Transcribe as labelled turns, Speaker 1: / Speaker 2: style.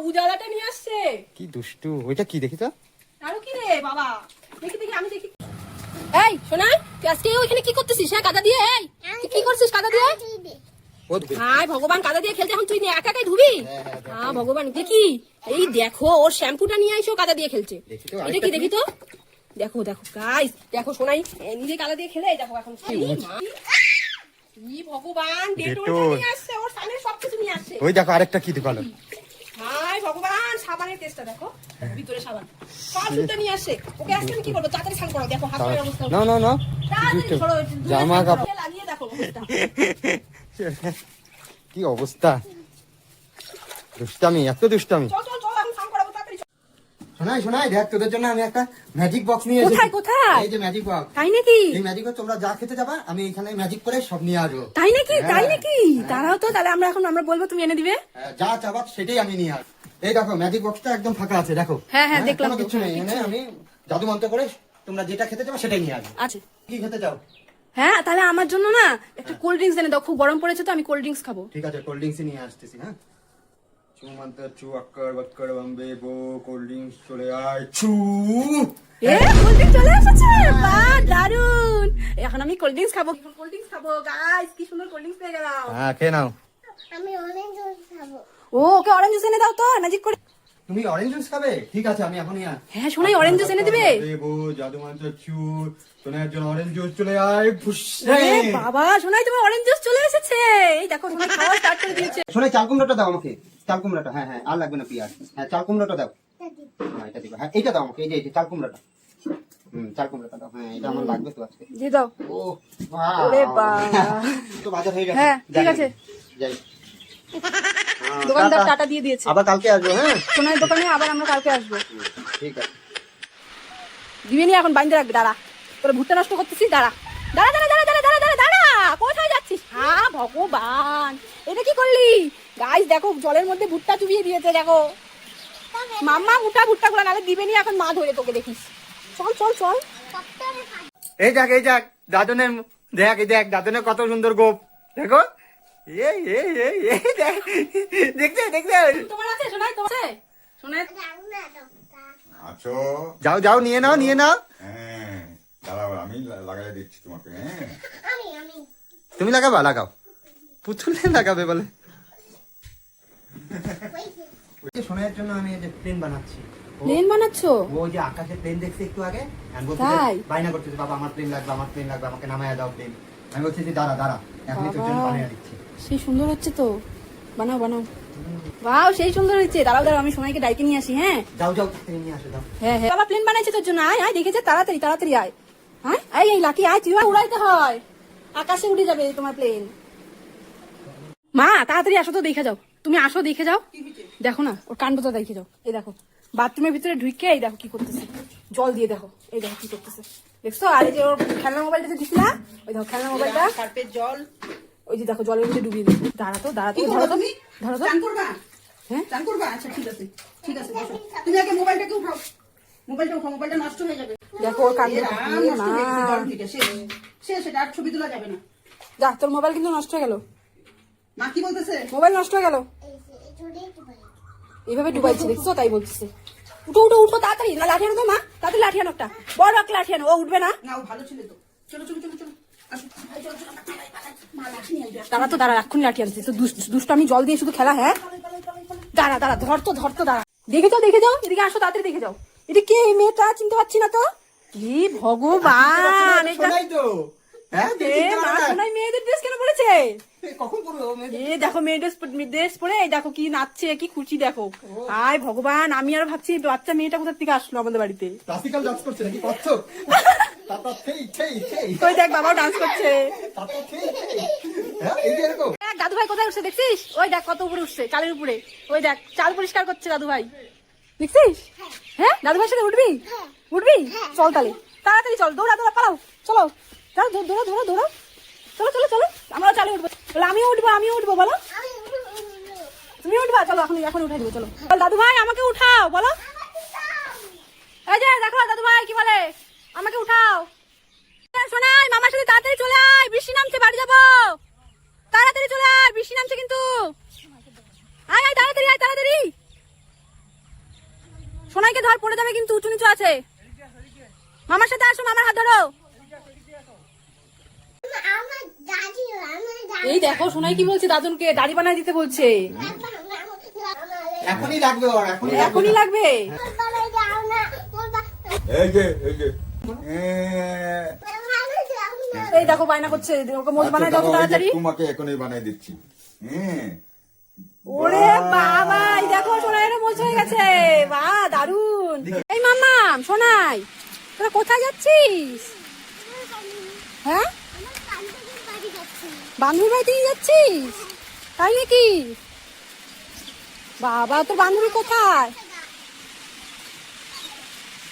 Speaker 1: উজালাটা নিয়ে আসছে।
Speaker 2: কি দুষ্টু, ওইটা কি দেখি তো?
Speaker 1: আরো কি রে বাবা, দেখি দেখি আমি দেখি। এই শোনা, তুই আজকে ওইখানে কি করতেছিস? হ্যাঁ কাদা দিয়ে, এই তুই কি করছিস কাদা দিয়ে? হায় ভগবান, কাদা দিয়ে খেলতে এখন তুই একা একাই ধুবি? হ্যাঁ ভগবান, দেখি এই দেখো ওর শ্যাম্পুটা নিয়ে আইসো কাদা দিয়ে খেলছে। এটা কি দেখি তো, দেখো দেখো গাইস, দেখো শোনাই নিজে কাদা দিয়ে খেলে দেখো এখন কি ভগবান, ডেটলটা নিয়ে আসছে, ওর সামনে সবকিছু নিয়ে আসছে।
Speaker 2: ওই দেখো আরেকটা কি দেখালো।
Speaker 1: হায় ভগবান, সাবানের টেস্টটা দেখো, ভিতরে সাবান সব সুদ্ধ নিয়ে আসছে। ওকে আজকে আমি কি করবো, তাড়াতাড়ি স্নান করো। দেখো হাত পায়ের অবস্থা,
Speaker 2: না না না,
Speaker 1: তাড়াতাড়ি সরো,
Speaker 2: জামা কাপড়
Speaker 1: লাগিয়ে দেখো অবস্থা।
Speaker 2: কি অবস্থা, দুষ্টামি, এত দুষ্টামি।
Speaker 1: চল চল চল, আমি স্নান করাবো, তাড়াতাড়ি চল।
Speaker 2: শোনাই শোনাই, দেখ তোদের জন্য আমি একটা ম্যাজিক বক্স নিয়ে এসেছি।
Speaker 1: কোথায় কোথায়?
Speaker 2: এই যে ম্যাজিক বক্স।
Speaker 1: তাই নাকি?
Speaker 2: এই ম্যাজিক বক্স তোমরা যা খেতে যাবা আমি এখানে ম্যাজিক করে সব নিয়ে আসবো।
Speaker 1: তাই নাকি?
Speaker 2: হ্যাঁ।
Speaker 1: তাই নাকি? দাঁড়াও তো, তাহলে আমরা এখন আমরা বলবো, তুমি এনে দিবে।
Speaker 2: যা চাবা সেটাই আমি নিয়ে আসবো। এই দেখো ম্যাজিক বক্সটা একদম ফাঁকা আছে, দেখো।
Speaker 1: হ্যাঁ, হ্যাঁ, দেখলাম
Speaker 2: কোনো কিছু নেই, এনে আমি জাদু মন্ত্র করে তোমরা যেটা খেতে যাবা সেটাই নিয়ে আসবো।
Speaker 1: আচ্ছা
Speaker 2: কি খেতে চাও?
Speaker 1: হ্যাঁ, তাহলে আমার জন্য না একটা কোল্ড ড্রিঙ্কস এনে দাও, খুব গরম পড়েছে তো, আমি কোল্ড ড্রিঙ্কস খাবো।
Speaker 2: ঠিক আছে, কোল্ড ড্রিঙ্কস নিয়ে আসতেছি। হ্যাঁ, চু মন্ত্র চু আক্কর বাক্কর বম্বে বো, কোল্ড ড্রিঙ্কস চলে আয় চু।
Speaker 1: এ কোল্ড ড্রিঙ্কস চলে এসেছে, বাহ দারুন। এখন আমি কোল্ড ড্রিঙ্কস খাবো, কোল্ড ড্রিঙ্কস খাবো গাইস, কি সুন্দর কোল্ড ড্রিঙ্কস পেয়ে গেলাম।
Speaker 2: হ্যাঁ খেয়ে নাও।
Speaker 3: আমি অরেঞ্জ জুস খাবো।
Speaker 1: ও ওকে অরেঞ্জ জুস এনে দাও তো, ম্যাজিক করে।
Speaker 2: তুমি অরেঞ্জ জুস খাবে? ঠিক আছে, আমি এখনই
Speaker 1: হ্যাঁ শোনাই, অরেঞ্জ জুস এনে দিবে।
Speaker 2: দেবো জাদু মন্ত্র চু, শোনার জন্য অরেঞ্জ জুস চলে আয় ফুস।
Speaker 1: এ বাবা শোনাই, তোমার অরেঞ্জ জুস চলে এসেছে। এই দেখো শোনাই খাওয়া স্টার্ট করে দিয়েছে।
Speaker 2: শোনাই চাল কুমড়োটা দাও আমাকে, চাল কুমড়োটা। হ্যাঁ হ্যাঁ, আর লাগবে না পেঁয়াজ। হ্যাঁ চাল কুমড়োটা দাও। হ্যাঁ এটা দিবা। হ্যাঁ এইটা দাও আমাকে, এই যে চাল কুমড়োটা। চাল কুমড়োটা দাও। হ্যাঁ এটা আমার লাগবে তো আজকে।
Speaker 1: দিয়ে দাও।
Speaker 2: ও বাহ,
Speaker 1: ওরে বাবা,
Speaker 2: তো বাজার হয়ে গেছে।
Speaker 1: হ্যাঁ ঠিক
Speaker 2: যাই,
Speaker 1: আছে,
Speaker 2: যাই।
Speaker 1: দোকানদার টাটা দিয়ে দিয়েছে।
Speaker 2: আবার কালকে আসবো। হ্যাঁ
Speaker 1: সোনার দোকানে আবার আমরা কালকে আসবো।
Speaker 2: ঠিক আছে।
Speaker 1: দিবে নি এখন, বাইন্দে রাখবে। দাঁড়া, তোর ভুট্টা নষ্ট করতেছিস, দাঁড়া দাঁড়া দাঁড়া দাঁড়া দাঁড়া দাঁড়া দাঁড়া দাঁড়া, কোথায় যাচ্ছিস? হ্যাঁ ভগবান, এটা কি করলি? গাইস দেখো জলের মধ্যে ভুট্টা চুবিয়ে দিয়েছে, দেখো মাম্মা উঠা ভুট্টা গুলো, নাহলে দিবে নি এখন মা ধরে তোকে, দেখিস। চল চল চল।
Speaker 2: এই দেখ এই দেখ দাদনের, দেখ এই দেখ দাদনের কত সুন্দর গোপ, দেখো। এই এই এই এই দেখ, দেখতে দেখতে।
Speaker 1: তোমার আছে সোনাই, তোমার আছে সোনাই?
Speaker 4: আছো?
Speaker 2: যাও যাও, নিয়ে নাও নিয়ে নাও।
Speaker 4: হ্যাঁ দাঁড়াও, আমি লাগাই দিচ্ছি তোমাকে। হ্যাঁ
Speaker 3: আমি
Speaker 2: তুমি লাগাবা? লাগাও, পুতুলে লাগাবে বলে। শোনার জন্য আমি এই যে প্লেন বানাচ্ছি।
Speaker 1: প্লেন বানাচ্ছো?
Speaker 2: ও যে আকাশে প্লেন দেখছে একটু আগে, আমি বলছি
Speaker 1: তাই?
Speaker 2: বাইনা করতেছি, বাবা আমার প্লেন লাগবে, আমার প্লেন লাগবে, আমাকে নামায়া দাও প্লেন। আমি বলছি যে দাঁড়া দাঁড়া, এখনই তোর জন্য
Speaker 1: বাবা।
Speaker 2: বানিয়ে দিচ্ছি।
Speaker 1: সেই সুন্দর হচ্ছে তো, বানাও বানাও। বাও সেই সুন্দর হচ্ছে। দাঁড়াও দাঁড়াও, আমি সোনাইকে ডাইকে নিয়ে আসি। হ্যাঁ
Speaker 2: যাও যাও, তাড়াতাড়ি নিয়ে আসো, যাও।
Speaker 1: হ্যাঁ হ্যাঁ, বাবা প্লেন বানাইছে তোর জন্য। আয় আয়, দেখেছে, তাড়াতাড়ি তাড়াতাড়ি আয়। হ্যাঁ এই এই লাকি আয়, তুই উড়াইতে হয়, আকাশে উড়ে যাবে তোমার প্লেন। মা তাড়াতাড়ি আসো তো, দেখে যাও। তুমি আসো, দেখে যাও। দেখো না ওর কাণ্ডটা দেখে যাও। এই দেখো বাথরুমের ভিতরে ঢুকে, এই দেখো কি করতেছে, জল দিয়ে দেখো, এই দেখো কি করতেছে, দেখছো? আর এই যে ওর খেলনার মোবাইলটা যে দিছিলা, ওই দেখো খেলনার মোবাইলটা,
Speaker 5: কার্পেট জল।
Speaker 1: ওই যে দেখো জলের মধ্যে ডুবিয়ে দিচ্ছে। দাঁড়া তো দাঁড়া তো, ধরো তো ধরো তো।
Speaker 5: চান করবা?
Speaker 1: হ্যাঁ
Speaker 5: চান করবা? আচ্ছা ঠিক আছে ঠিক আছে, বসো। তুমি আগে মোবাইলটাকে উঠাও, মোবাইলটা উঠাও, মোবাইলটা নষ্ট হয়ে যাবে।
Speaker 1: দেখো ওর কাণ্ড।
Speaker 5: এ রাম, নষ্ট হয়ে গেছে জল থেকে, শেষ শেষ, এটা আর ছবি তোলা যাবে না।
Speaker 1: যা, তোর মোবাইল কিন্তু নষ্ট হয়ে গেল,
Speaker 5: মা কি বলতেছে?
Speaker 1: মোবাইল নষ্ট হয়ে গেল। এইভাবে ডুবাইছে, দেখছো? তাই বলতেছে। উঠো উঠো উঠো তাড়াতাড়ি, না লাঠি আনো তো মা, তাড়াতাড়ি লাঠি আনো একটা, বড় একটা লাঠি আনো। ও উঠবে না।
Speaker 5: না ও ভালো ছিল তো। চলো চলো চলো চলো, আসো। এই চলো চলো, মা লাঠি নিয়ে আসবে।
Speaker 1: দাঁড়া তো দাঁড়া, এক্ষুনি লাঠি আনছি তো। দুষ্ট আমি জল দিয়ে শুধু খেলা। হ্যাঁ দাঁড়া দাঁড়া, ধর তো দাঁড়া। দেখে যাও এদিকে আসো, তাড়াতাড়ি দেখে যাও। এটা কে? এই মেয়েটা চিনতে পারছি না তো। কি ভগবান, এটা
Speaker 2: শোনাই তো। হ্যাঁ
Speaker 1: এ মা, সোনাই মেয়েদের ড্রেস কেন পড়েছে?
Speaker 2: কখন করবো?
Speaker 1: এ দেখো মেয়ে ড্রেস পরে, এই দেখো কি নাচছে, কি খুশি দেখো। আয় ভগবান, আমি আর ভাবছি এই বাচ্চা মেয়েটা কোথা থেকে আসলো আমাদের বাড়িতে।
Speaker 2: ক্লাসিক্যাল ডান্স করছে নাকি? কচ্ছপ? তাতা থেই থেই থেই,
Speaker 1: ওই দেখ বাবাও ডান্স করছে।
Speaker 2: তাতা থেই থেই। হ্যাঁ এই যে এরকম।
Speaker 1: দেখ দাদু ভাই কোথায় উঠছে দেখছিস? ওই দেখ কত উপরে উঠছে, চালের উপরে। ওই দেখ চাল পরিষ্কার করছে দাদু ভাই, দেখছিস? হ্যাঁ দাদু ভাইয়ের সাথে উঠবি? উঠবি? চল তাহলে তাড়াতাড়ি চল, দৌড়া দৌড়া পালাও, চলো চলো দৌড়া দৌড়া দৌড়াও, চলো চলো চলো, আমরাও চালে উঠবো। বলে আমিও উঠবো বলো। তুমি উঠবা? চলো এখন উঠাই দিবো, চলো। দাদু ভাই আমাকে উঠাও বলো। এই যে দেখো দাদু ভাই কি বলে, আমাকে উঠাও। শোনাই মামার সাথে তাড়াতাড়ি চলে আয়, বৃষ্টি নামছে, বাড়ি যাবো। তাড়াতাড়ি চলে আয়, বৃষ্টি নামছে কিন্তু। আয় আয় তাড়াতাড়ি, আয় তাড়াতাড়ি। সোনাইকে ধর, পড়ে যাবে কিন্তু, উঁচু নিচু আছে। মামার সাথে আসো, মামার হাত ধরো।
Speaker 3: আমার দাদি
Speaker 1: এই দেখো সোনাই কি বলছে, দাদুনকে দাড়ি বানায় দিতে বলছে।
Speaker 2: এখনই লাগবে ওর,
Speaker 1: এখনই লাগবে।
Speaker 4: এই যে
Speaker 1: এই দেখো বায়না করছে, ওকে মোজ বানায় দাও তো তাড়াতাড়ি।
Speaker 4: তোমাকে এখনই বানিয়ে দিচ্ছি। হ্যাঁ
Speaker 1: ওরে বাবা, এই দেখো সোনাইয়ের মোজ হয়ে গেছে। বাহ, দারুন। এই মাম্মা, সোনাই তোরা কোথায় যাচ্ছিস? হ্যাঁ, বান্ধবীর বাড়িতে নিয়ে যাচ্ছিস? তাই নাকি? বাবা, তোর বান্ধবী কোথায়?